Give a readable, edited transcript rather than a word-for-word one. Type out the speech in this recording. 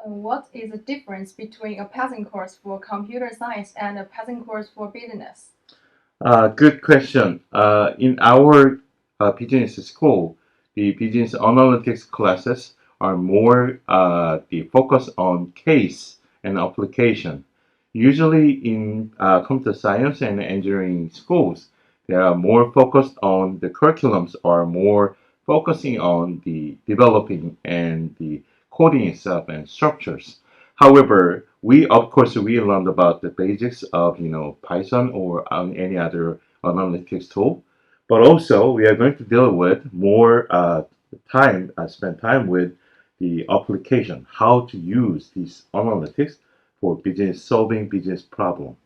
What is the difference between a passing course for computer science and a passing course for business? Good question. In our business school, the business analytics classes are more the focus on case and application. Usually in computer science and engineering schools, they are more focused on the curriculums are more focusing on the developing and the coding itself and structures. However, we of course we learned about the basics of Python or any other analytics tool, but also we are going to deal with more time spend time with the application, how to use these analytics for business solving business problem.